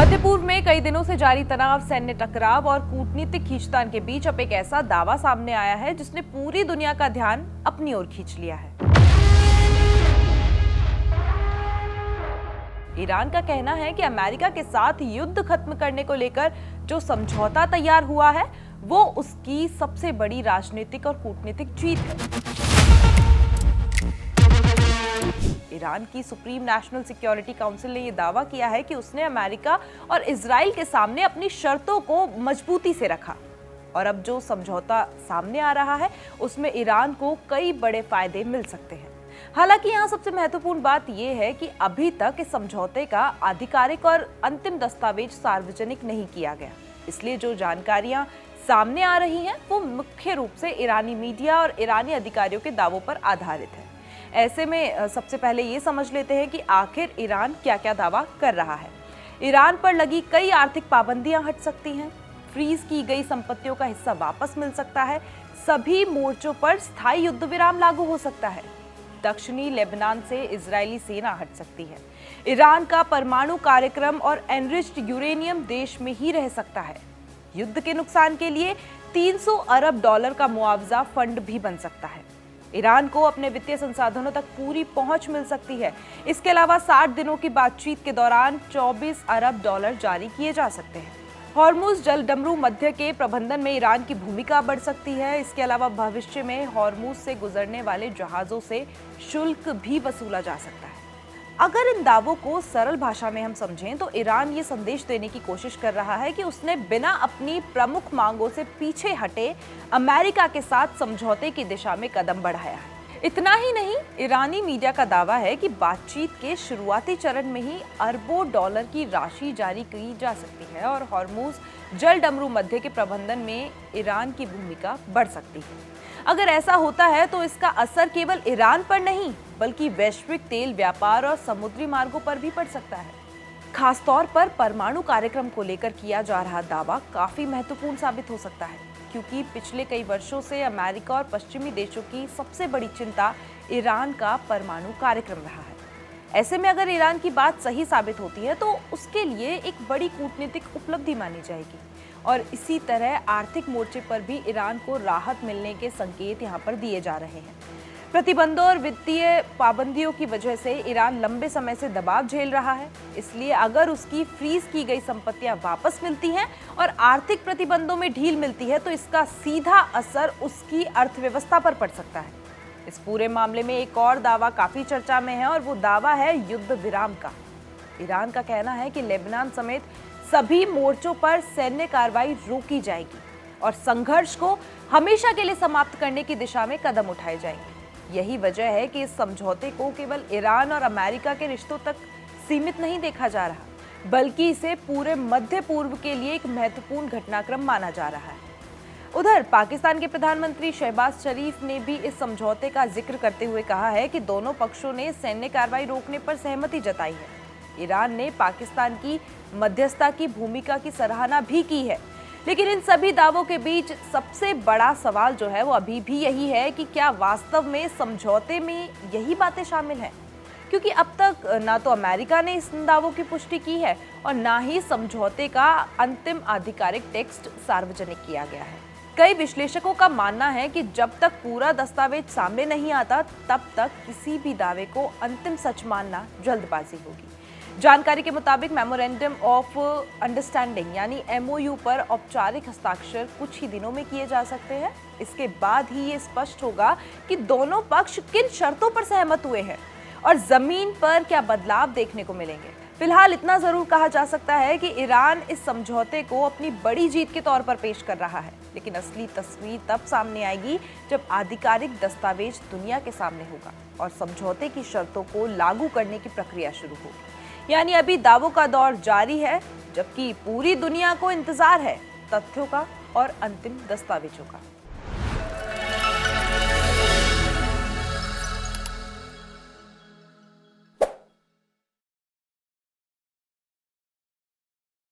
मध्य पूर्व में कई दिनों से जारी तनाव, सैन्य टकराव और कूटनीतिक खींचतान के बीच अब एक ऐसा दावा सामने आया है जिसने पूरी दुनिया का ध्यान अपनी ओर खींच लिया है। ईरान का कहना है कि अमेरिका के साथ युद्ध खत्म करने को लेकर जो समझौता तैयार हुआ है वो उसकी सबसे बड़ी राजनीतिक और कूटनीतिक जीत है। ईरान की सुप्रीम नेशनल सिक्योरिटी काउंसिल ने यह दावा किया है कि उसने अमेरिका और इजराइल के सामने अपनी शर्तों को मजबूती से रखा और अब जो समझौता सामने आ रहा है उसमें ईरान को कई बड़े फायदे मिल सकते हैं। हालांकि यहाँ सबसे महत्वपूर्ण बात यह है कि अभी तक इस समझौते का आधिकारिक और अंतिम दस्तावेज सार्वजनिक नहीं किया गया, इसलिए जो जानकारियां सामने आ रही हैं वो मुख्य रूप से ईरानी मीडिया और ईरानी अधिकारियों के दावों पर आधारित है। ऐसे में सबसे पहले ये समझ लेते हैं कि आखिर ईरान क्या क्या दावा कर रहा है। ईरान पर लगी कई आर्थिक पाबंदियां हट सकती हैं, फ्रीज की गई संपत्तियों का हिस्सा वापस मिल सकता है, सभी मोर्चों पर स्थायी युद्ध विराम लागू हो सकता है, दक्षिणी लेबनान से इजरायली सेना हट सकती है, ईरान का परमाणु कार्यक्रम और एनरिच्ड यूरेनियम देश में ही रह सकता है, युद्ध के नुकसान के लिए $300 अरब का मुआवजा फंड भी बन सकता है, ईरान को अपने वित्तीय संसाधनों तक पूरी पहुंच मिल सकती है। इसके अलावा 60 दिनों की बातचीत के दौरान $24 अरब जारी किए जा सकते हैं। हॉर्मुज जलडमरू मध्य के प्रबंधन में ईरान की भूमिका बढ़ सकती है। इसके अलावा भविष्य में हॉर्मुज से गुजरने वाले जहाजों से शुल्क भी वसूला जा सकता है। अगर इन दावों को सरल भाषा में हम समझें तो ईरान ये संदेश देने की कोशिश कर रहा है कि उसने बिना अपनी प्रमुख मांगों से पीछे हटे अमेरिका के साथ समझौते की दिशा में कदम बढ़ाया है। इतना ही नहीं, ईरानी मीडिया का दावा है कि बातचीत के शुरुआती चरण में ही अरबों डॉलर की राशि जारी की जा सकती है और हॉर्मुज जलडमरू मध्य के प्रबंधन में ईरान की भूमिका बढ़ सकती है। अगर ऐसा होता है तो इसका असर केवल ईरान पर नहीं बल्कि वैश्विक तेल व्यापार और समुद्री मार्गों पर भी पड़ सकता है। खासतौर पर परमाणु कार्यक्रम को लेकर किया जा रहा दावा काफी महत्वपूर्ण साबित हो सकता है, क्योंकि पिछले कई वर्षों से अमेरिका और पश्चिमी देशों की सबसे बड़ी चिंता ईरान का परमाणु कार्यक्रम रहा है। ऐसे में अगर ईरान की बात सही साबित होती है तो उसके लिए एक बड़ी कूटनीतिक उपलब्धि मानी जाएगी और इसी तरह आर्थिक मोर्चे पर भी ईरान को राहत मिलने के संकेत यहाँ पर दिए जा रहे हैं। प्रतिबंधों और वित्तीय पाबंदियों की वजह से ईरान लंबे समय से दबाव झेल रहा है, इसलिए अगर उसकी फ्रीज की गई संपत्तियां वापस मिलती हैं और आर्थिक प्रतिबंधों में ढील मिलती है तो इसका सीधा असर उसकी अर्थव्यवस्था पर पड़ सकता है। इस पूरे मामले में एक और दावा काफी चर्चा में है और वो दावा है युद्ध विराम का। ईरान का कहना है कि लेबनान समेत सभी मोर्चों पर सैन्य कार्रवाई रोकी जाएगी और संघर्ष को हमेशा के लिए समाप्त करने की दिशा में कदम उठाए जाएंगे। यही वजह है कि इस समझौते को केवल ईरान और अमेरिका के रिश्तों तक सीमित नहीं देखा जा रहा, बल्कि इसे पूरे मध्य पूर्व के लिए एक महत्वपूर्ण घटनाक्रम माना जा रहा है। उधर पाकिस्तान के प्रधानमंत्री शहबाज शरीफ ने भी इस समझौते का जिक्र करते हुए कहा है कि दोनों पक्षों ने सैन्य कार्रवाई रोकने पर सहमति जताई है। ईरान ने पाकिस्तान की मध्यस्थता की भूमिका की सराहना भी की है, लेकिन इन सभी दावों के बीच सबसे बड़ा सवाल जो है वो अभी भी यही है कि क्या वास्तव में समझौते में यही बातें शामिल हैं, क्योंकि अब तक ना तो अमेरिका ने इस दावों की पुष्टि की है और ना ही समझौते का अंतिम आधिकारिक टेक्स्ट सार्वजनिक किया गया है। कई विश्लेषकों का मानना है कि जब तक पूरा दस्तावेज सामने नहीं आता तब तक किसी भी दावे को अंतिम सच मानना जल्दबाजी होगी। जानकारी के मुताबिक मेमोरेंडम ऑफ अंडरस्टैंडिंग यानी MOU पर औपचारिक हस्ताक्षर कुछ ही दिनों में किए जा सकते हैं। इसके बाद ही ये स्पष्ट होगा कि दोनों पक्ष किन शर्तों पर सहमत हुए हैं और जमीन पर क्या बदलाव देखने को मिलेंगे। फिलहाल इतना जरूर कहा जा सकता है कि ईरान इस समझौते को अपनी बड़ी जीत के तौर पर पेश कर रहा है, लेकिन असली तस्वीर तब सामने आएगी जब आधिकारिक दस्तावेज दुनिया के सामने होगा और समझौते की शर्तों को लागू करने की प्रक्रिया शुरू होगी। यानी अभी दावों का दौर जारी है, जबकि पूरी दुनिया को इंतजार है तथ्यों का और अंतिम दस्तावेजों का।